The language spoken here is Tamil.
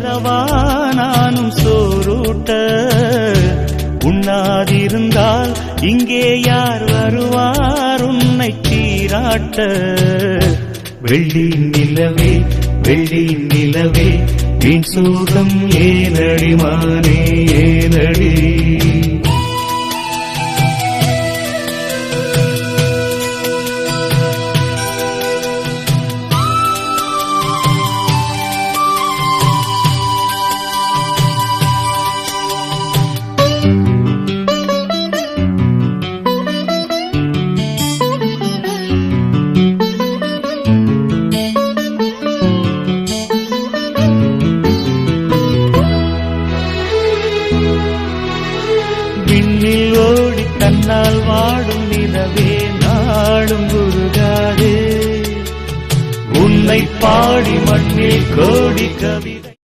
வரவா நானும் சோறூட்ட, உண்ணாதிருந்தால் இங்கே யார் வருவார் உன்னை சீராட்ட. வெள்ளி நிலவே வெள்ளி நிலவே வீண் சோகம் ஏனடி மானே ஏனடி. விண்ணில் ஓடி தன்னால் வாடும் நிலவே நாடும் குருகாதே, உன்னை பாடி மண்ணில் கோடி கவி.